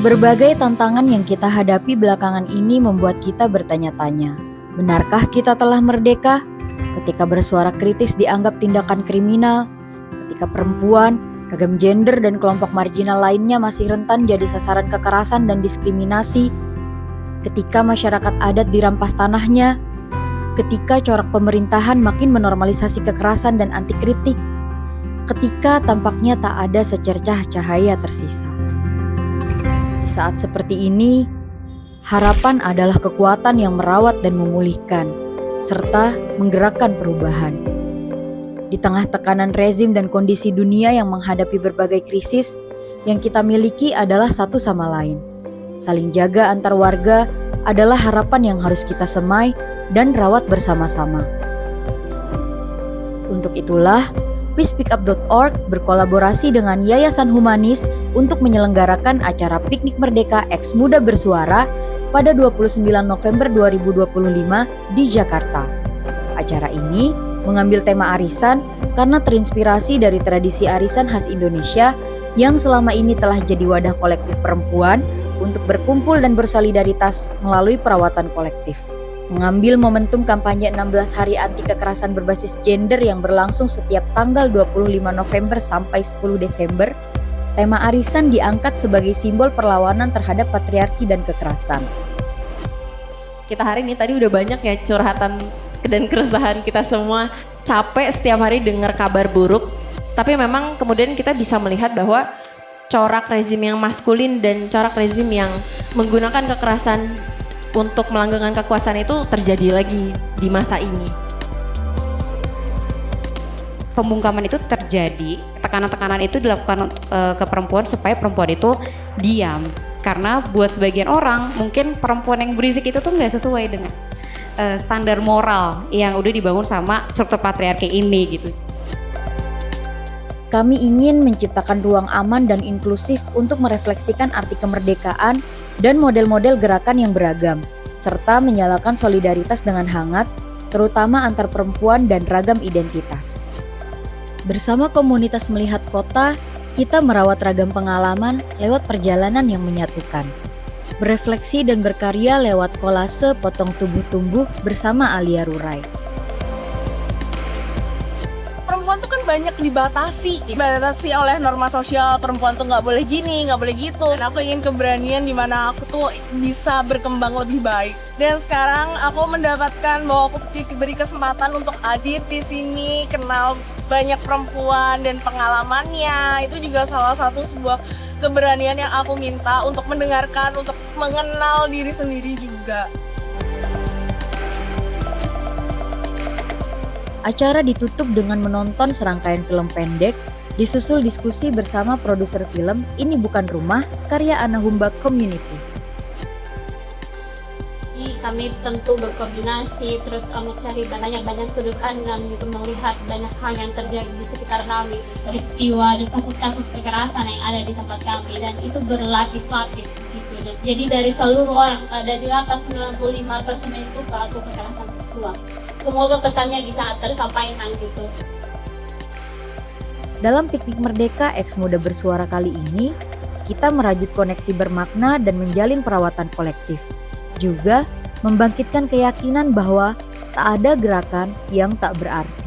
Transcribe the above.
Berbagai tantangan yang kita hadapi belakangan ini membuat kita bertanya-tanya, benarkah kita telah merdeka? Ketika bersuara kritis dianggap tindakan kriminal, ketika perempuan, ragam gender dan kelompok marginal lainnya masih rentan jadi sasaran kekerasan dan diskriminasi, ketika masyarakat adat dirampas tanahnya, ketika corak pemerintahan makin menormalisasi kekerasan dan anti kritik, ketika tampaknya tak ada secercah cahaya tersisa. Di saat seperti ini, harapan adalah kekuatan yang merawat dan memulihkan, serta menggerakkan perubahan. Di tengah tekanan rezim dan kondisi dunia yang menghadapi berbagai krisis, yang kita miliki adalah satu sama lain. Saling jaga antar warga adalah harapan yang harus kita semai dan rawat bersama-sama. Untuk itulah, peacepickup.org berkolaborasi dengan Yayasan Humanis untuk menyelenggarakan acara Piknik Merdeka X Muda Bersuara pada 29 November 2025 di Jakarta. Acara ini mengambil tema arisan karena terinspirasi dari tradisi arisan khas Indonesia yang selama ini telah jadi wadah kolektif perempuan untuk berkumpul dan bersolidaritas melalui perawatan kolektif. Mengambil momentum kampanye 16 hari anti kekerasan berbasis gender yang berlangsung setiap tanggal 25 November sampai 10 Desember, tema arisan diangkat sebagai simbol perlawanan terhadap patriarki dan kekerasan. Kita hari ini tadi udah banyak ya curhatan dan keresahan kita semua, capek setiap hari dengar kabar buruk, tapi memang kemudian kita bisa melihat bahwa corak rezim yang maskulin dan corak rezim yang menggunakan kekerasan untuk melanggengkan kekuasaan itu terjadi lagi di masa ini. Pembungkaman itu terjadi, tekanan-tekanan itu dilakukan ke perempuan supaya perempuan itu diam. Karena buat sebagian orang mungkin perempuan yang berisik itu tuh nggak sesuai dengan standar moral yang udah dibangun sama struktur patriarki ini gitu. Kami ingin menciptakan ruang aman dan inklusif untuk merefleksikan arti kemerdekaan dan model-model gerakan yang beragam, serta menyalakan solidaritas dengan hangat, terutama antar perempuan dan ragam identitas. Bersama komunitas Melihat Kota, kita merawat ragam pengalaman lewat perjalanan yang menyatukan. Berefleksi dan berkarya lewat kolase potong tubuh tumbuh bersama Alia Rurai. Perempuan tuh kan banyak dibatasi oleh norma sosial. Perempuan tuh nggak boleh gini, nggak boleh gitu. Dan aku ingin keberanian di mana aku tuh bisa berkembang lebih baik. Dan sekarang aku mendapatkan bahwa aku diberi kesempatan untuk hadir di sini, kenal banyak perempuan dan pengalamannya. Itu juga salah satu sebuah keberanian yang aku minta untuk mendengarkan, untuk mengenal diri sendiri juga. Acara ditutup dengan menonton serangkaian film pendek, disusul diskusi bersama produser film Ini Bukan Rumah, karya Ana Humba Community. Kami tentu berkoordinasi, terus mencari banyak sudut pandang untuk melihat banyak hal yang terjadi di sekitar kami, peristiwa dan kasus-kasus kekerasan yang ada di tempat kami, dan itu berlapis-lapis gitu. Jadi dari seluruh orang, dari atas 95% itu pelaku kekerasan seksual. Semoga pesannya bisa tersampaikan gitu. Dalam Piknik Merdeka X Muda Bersuara kali ini, kita merajut koneksi bermakna dan menjalin perawatan kolektif. Juga membangkitkan keyakinan bahwa tak ada gerakan yang tak berarti.